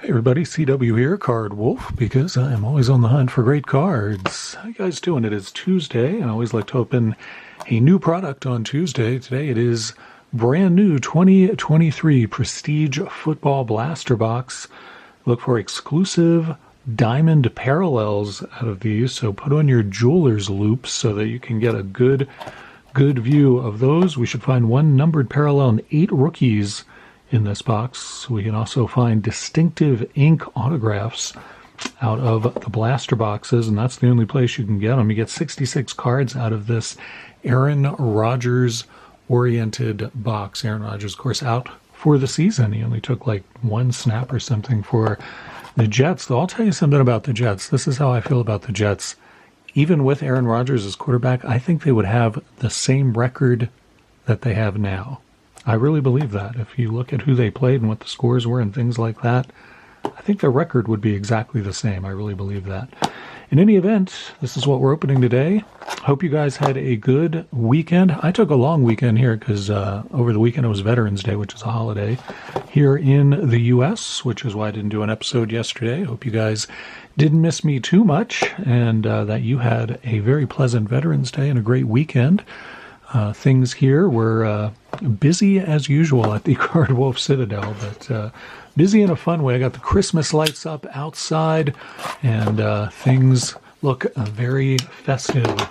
Hey everybody, CW here, Card Wolf, because I am always on the hunt for great cards. How you guys doing? It is Tuesday. I always like to open a new product on Tuesday. Today it is brand new 2023 Prestige Football Blaster Box. Look for exclusive diamond parallels out of these, so put on your jeweler's loops so that you can get a good view of those. We should find one numbered parallel and 8 rookies in this box. We can also find distinctive ink autographs out of the blaster boxes, and that's the only place you can get them. You get 66 cards out of this Aaron Rodgers oriented box. Aaron Rodgers, of course, out for the season. He only took like one snap or something for the Jets. Though I'll tell you something about the Jets. This is how I feel about the Jets. Even with Aaron Rodgers as quarterback, I think they would have the same record that they have now. I really believe that. If you look at who they played and what the scores were and things like that, I think their record would be exactly the same. I really believe that. In any event, this is what we're opening today. Hope you guys had a good weekend. I took a long weekend here because over the weekend it was Veterans Day, which is a holiday here in the U.S., which is why I didn't do an episode yesterday. Hope you guys didn't miss me too much and that you had a very pleasant Veterans Day and a great weekend. Things here were busy as usual at the Card Wolf Citadel, but busy in a fun way. I got the Christmas lights up outside, and things look very festive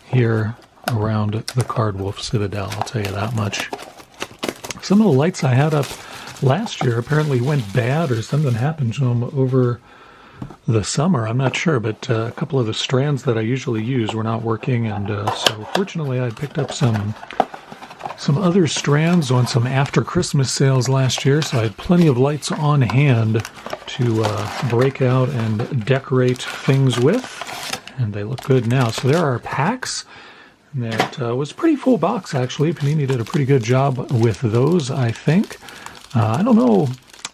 here around the Card Wolf Citadel, I'll tell you that much. Some of the lights I had up last year apparently went bad, or something happened to them over the summer. I'm not sure, but a couple of the strands that I usually use were not working, and so fortunately I picked up some other strands on some after Christmas sales last year, so I had plenty of lights on hand to break out and decorate things with, and they look good now. So there are packs. That was a pretty full box, actually. Panini did a pretty good job with those, I think. I don't know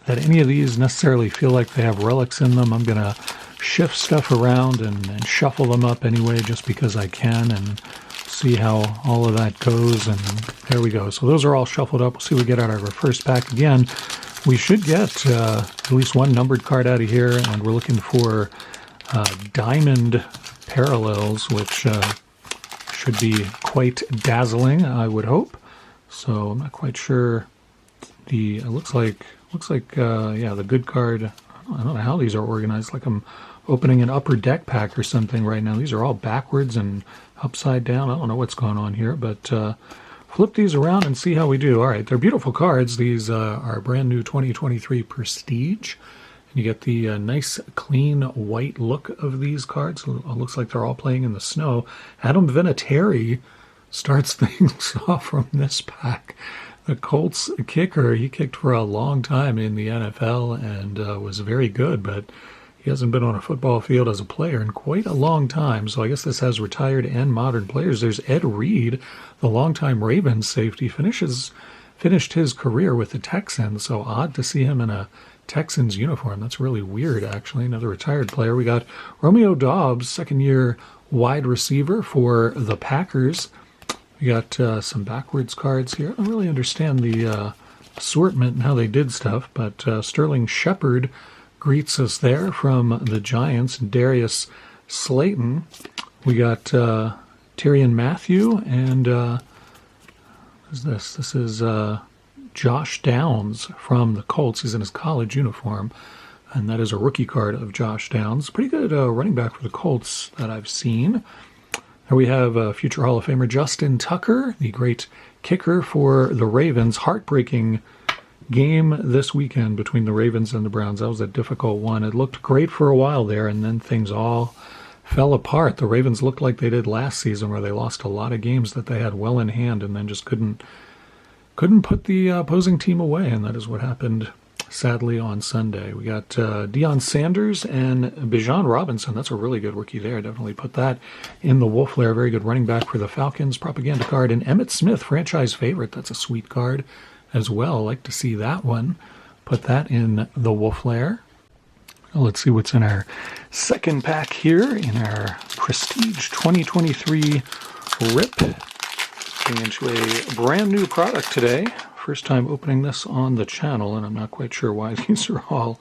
that any of these necessarily feel like they have relics in them. I'm going to shift stuff around and shuffle them up anyway, just because I can, and see how all of that goes. And there we go. So those are all shuffled up. We'll see what we get out of our first pack. Again, we should get at least one numbered card out of here, and we're looking for diamond parallels, which should be quite dazzling, I would hope. So I'm not quite sure. It looks like the good card. I don't know how these are organized. Like I'm opening an upper deck pack or something right now. These are all backwards and upside down. I don't know what's going on here, but flip these around and see how we do. All right, they're beautiful cards. These are brand new 2023 Prestige. And you get the nice, clean, white look of these cards. It looks like they're all playing in the snow. Adam Vinatieri starts things off from this pack. The Colts kicker, he kicked for a long time in the NFL and was very good, but he hasn't been on a football field as a player in quite a long time. So I guess this has retired and modern players. There's Ed Reed, the longtime Ravens safety, finished his career with the Texans. So odd to see him in a Texans uniform. That's really weird, actually. Another retired player. We got Romeo Doubs, second-year wide receiver for the Packers. We got some backwards cards here. I don't really understand the assortment and how they did stuff, but Sterling Shepard greets us there from the Giants. Darius Slayton. We got Tyrann Mathieu, and who's this? This is Josh Downs from the Colts. He's in his college uniform, and that is a rookie card of Josh Downs. Pretty good running back for the Colts that I've seen. Here we have future Hall of Famer Justin Tucker, the great kicker for the Ravens. Heartbreaking game this weekend between the Ravens and the Browns. That was a difficult one. It looked great for a while there, and then things all fell apart. The Ravens looked like they did last season, where they lost a lot of games that they had well in hand and then just couldn't put the opposing team away, and that is what happened, sadly, on Sunday. We got Deion Sanders and Bijan Robinson. That's a really good rookie there. Definitely put that in the Wolf Lair. Very good running back for the Falcons. Propaganda card. And Emmitt Smith, franchise favorite. That's a sweet card as well. Like to see that one. Put that in the Wolf Lair. Well, let's see what's in our second pack here in our Prestige 2023 RIP. Getting into a brand new product today first time opening this on the channel, and I'm not quite sure why these are all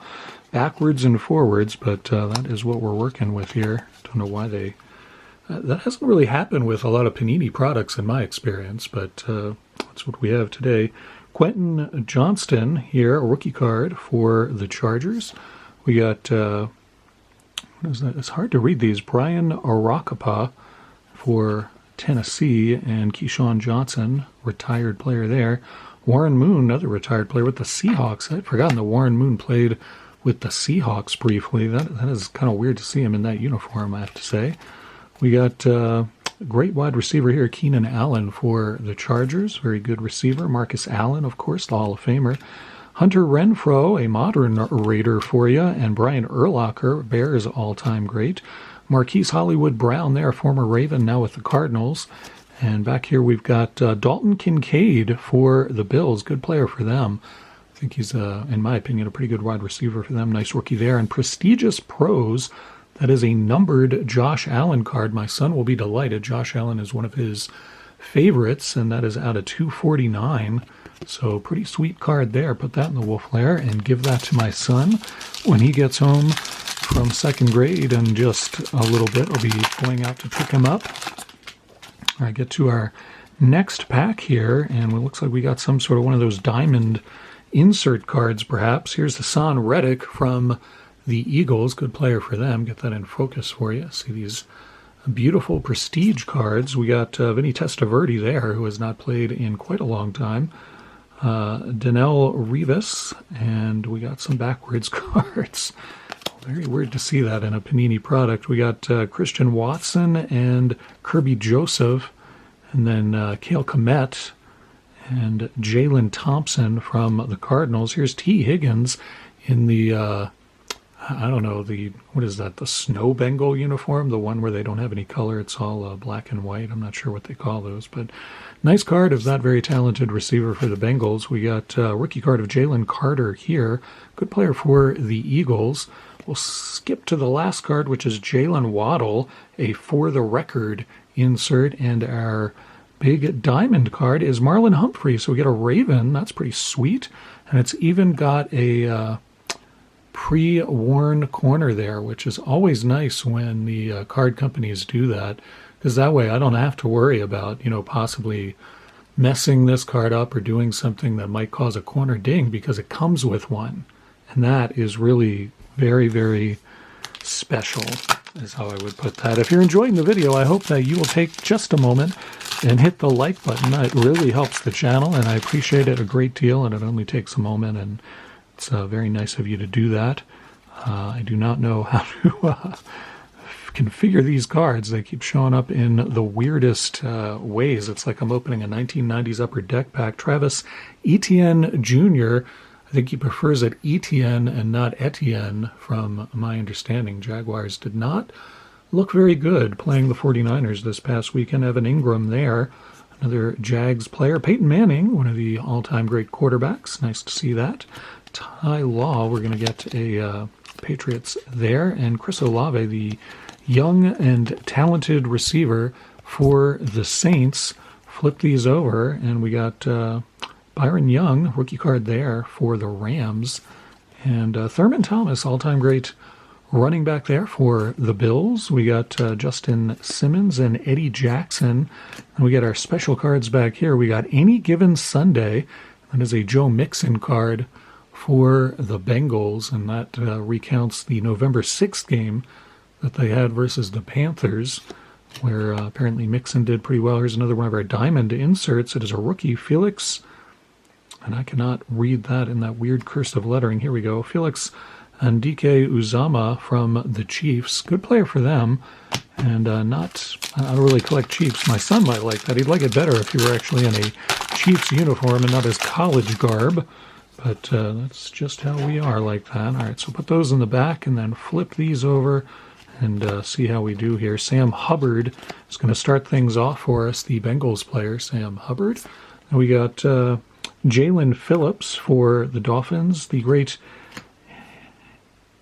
backwards and forwards, but that is what we're working with here. Don't know why they... that hasn't really happened with a lot of Panini products in my experience, but that's what we have today. Quentin Johnston here, a rookie card for the Chargers. We got, what is that? It's hard to read these. Brian Arakapa for Tennessee, and Keyshawn Johnson, retired player there. Warren Moon, another retired player with the Seahawks. I'd forgotten that Warren Moon played with the Seahawks briefly. That is kind of weird to see him in that uniform, I have to say. We got a great wide receiver here, Keenan Allen for the Chargers. Very good receiver. Marcus Allen, of course, the Hall of Famer. Hunter Renfrow, a modern Raider for you, and Brian Urlacher, Bears all-time great. Marquise Hollywood Brown there, former Raven, now with the Cardinals. And back here we've got Dalton Kincaid for the Bills. Good player for them. I think he's, in my opinion, a pretty good wide receiver for them. Nice rookie there. And Prestigious Pros, that is a numbered Josh Allen card. My son will be delighted. Josh Allen is one of his favorites, and that is out of 249. So pretty sweet card there. Put that in the Wolf Lair and give that to my son when he gets home from second grade in just a little bit. I'll be going out to pick him up. All right, get to our next pack here, and it looks like we got some sort of one of those diamond insert cards, perhaps. Here's Hassan Reddick from the Eagles. Good player for them. Get that in focus for you. See these beautiful prestige cards. We got Vinny Testaverde there, who has not played in quite a long time. Danelle Rivas, and we got some backwards cards. Very weird to see that in a Panini product. We got Christian Watson and Kirby Joseph, and then Cale Kmet and Jalen Thompson from the Cardinals. Here's T. Higgins in the, I don't know, what is that, the Snow Bengal uniform? The one where they don't have any color. It's all black and white. I'm not sure what they call those, but nice card of that very talented receiver for the Bengals. We got a rookie card of Jalen Carter here. Good player for the Eagles. We'll skip to the last card, which is Jalen Waddle, a For the Record insert. And our big diamond card is Marlon Humphrey. So we get a Raven. That's pretty sweet. And it's even got a pre-worn corner there, which is always nice when the card companies do that. Because that way I don't have to worry about, possibly messing this card up or doing something that might cause a corner ding, because it comes with one. And that is really very, very special, is how I would put that. If you're enjoying the video, I hope that you will take just a moment and hit the like button. It really helps the channel, and I appreciate it a great deal, and it only takes a moment, and it's very nice of you to do that. I do not know how to configure these cards. They keep showing up in the weirdest ways. It's like I'm opening a 1990s Upper Deck pack. Travis Etienne Jr., I think he prefers it Etienne and not Etienne, from my understanding. Jaguars did not look very good playing the 49ers this past weekend. Evan Ingram there, another Jags player. Peyton Manning, one of the all-time great quarterbacks. Nice to see that. Ty Law, we're going to get a Patriots there. And Chris Olave, the young and talented receiver for the Saints. Flip these over, and we got Byron Young, rookie card there for the Rams. And Thurman Thomas, all-time great running back there for the Bills. We got Justin Simmons and Eddie Jackson. And we got our special cards back here. We got Any Given Sunday. That is a Joe Mixon card for the Bengals, and that recounts the November 6th game that they had versus the Panthers, where apparently Mixon did pretty well. Here's another one of our diamond inserts. It is a rookie, Felix, and I cannot read that in that weird cursive lettering. Here we go. Felix Ndike Uzama from the Chiefs. Good player for them, and I don't really collect Chiefs. My son might like that. He'd like it better if he were actually in a Chiefs uniform and not his college garb. But that's just how we are like that. All right, so put those in the back and then flip these over and see how we do here. Sam Hubbard is going to start things off for us, the Bengals player, Sam Hubbard. And we got Jalen Phillips for the Dolphins, the great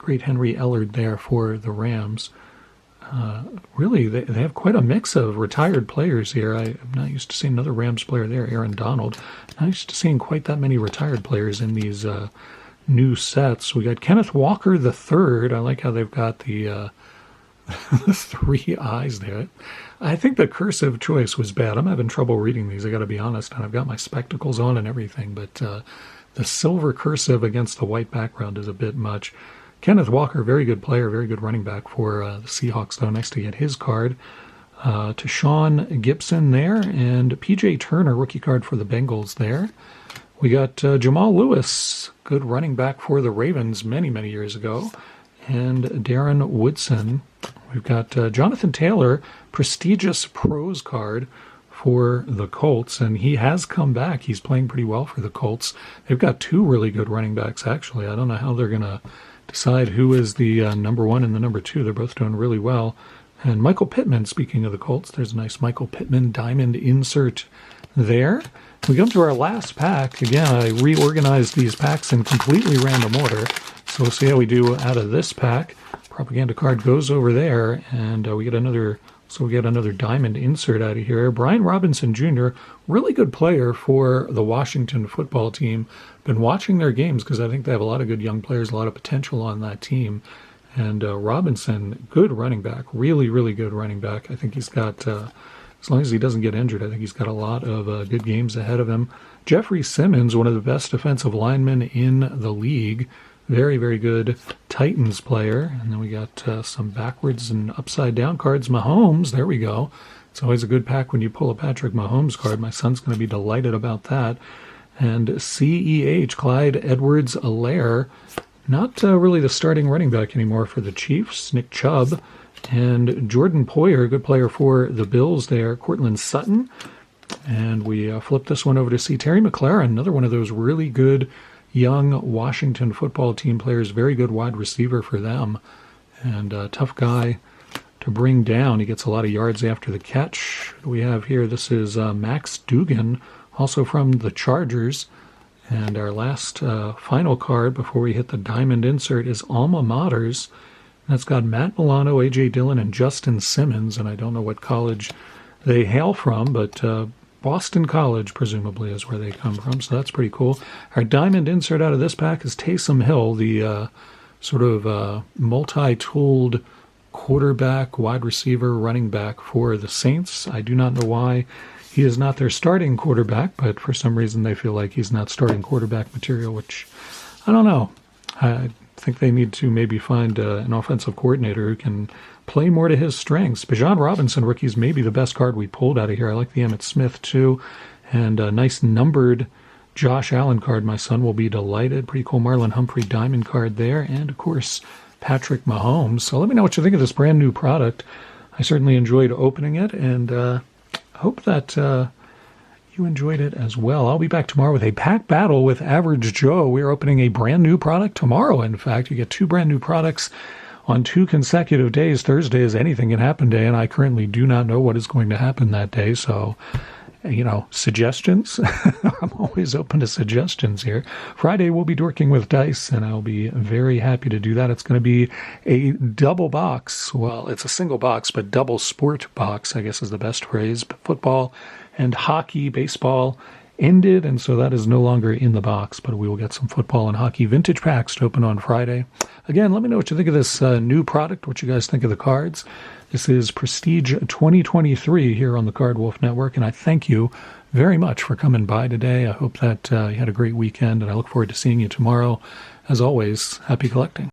Henry Ellard there for the Rams. Really, they have quite a mix of retired players here. I'm not used to seeing another Rams player there, Aaron Donald. Not used to seeing quite that many retired players in these new sets. We got Kenneth Walker III. I like how they've got the three eyes there. I think the cursive choice was bad. I'm having trouble reading these, I got to be honest, and I've got my spectacles on and everything, but the silver cursive against the white background is a bit much. Kenneth Walker, very good player, very good running back for the Seahawks, though. Nice to get his card. To Sean Gibson there, and P.J. Turner, rookie card for the Bengals there. We got Jamal Lewis, good running back for the Ravens many, many years ago. And Darren Woodson. We've got Jonathan Taylor, prestigious pros card for the Colts, and he has come back. He's playing pretty well for the Colts. They've got two really good running backs, actually. I don't know how they're going to decide who is the number one and the number two. They're both doing really well. And Michael Pittman, speaking of the Colts, there's a nice Michael Pittman diamond insert there. We come to our last pack. Again, I reorganized these packs in completely random order. So we'll see how we do out of this pack. Propaganda card goes over there, and we get another diamond insert out of here. Brian Robinson Jr., really good player for the Washington football team. Been watching their games because I think they have a lot of good young players, a lot of potential on that team. And Robinson, good running back, really, really good running back. I think he's got, as long as he doesn't get injured, I think he's got a lot of good games ahead of him. Jeffrey Simmons, one of the best defensive linemen in the league. Very, very good Titans player. And then we got some backwards and upside down cards. Mahomes, there we go. It's always a good pack when you pull a Patrick Mahomes card. My son's going to be delighted about that. And CEH, Clyde Edwards-Helaire, not really the starting running back anymore for the Chiefs. Nick Chubb. And Jordan Poyer, good player for the Bills there. Cortland Sutton. And we flip this one over to see Terry McLaurin, another one of those really good young Washington football team players, very good wide receiver for them, and a tough guy to bring down. He gets a lot of yards after the catch. We have here, this is Max Dugan, also from the Chargers. And our last final card before we hit the diamond insert is Alma Maters. That's got Matt Milano, A.J. Dillon, and Justin Simmons, and I don't know what college they hail from, but Boston College, presumably, is where they come from, so that's pretty cool. Our diamond insert out of this pack is Taysom Hill, the sort of multi-tooled quarterback, wide receiver, running back for the Saints. I do not know why he is not their starting quarterback, but for some reason they feel like he's not starting quarterback material, which I don't know. I think they need to maybe find an offensive coordinator who can play more to his strengths. Bijan Robinson, rookies, maybe the best card we pulled out of here. I like the Emmitt Smith, too. And a nice numbered Josh Allen card. My son will be delighted. Pretty cool Marlon Humphrey diamond card there. And, of course, Patrick Mahomes. So let me know what you think of this brand new product. I certainly enjoyed opening it, and I hope that you enjoyed it as well. I'll be back tomorrow with a pack battle with Average Joe. We're opening a brand new product tomorrow, in fact. You get two brand new products on 2 consecutive days. Thursday is anything can happen day, and I currently do not know what is going to happen that day. So, suggestions? I'm always open to suggestions here. Friday, we'll be dorking with dice, and I'll be very happy to do that. It's going to be a double box. Well, it's a single box, but double sport box, I guess is the best phrase. Football and hockey, baseball ended, and so that is no longer in the box, but we will get some football and hockey vintage packs to open on Friday. Again, let me know what you think of this new product, what you guys think of the cards. This is Prestige 2023 here on the Card Wolf Network, and I thank you very much for coming by today. I hope that you had a great weekend, and I look forward to seeing you tomorrow. As always, happy collecting.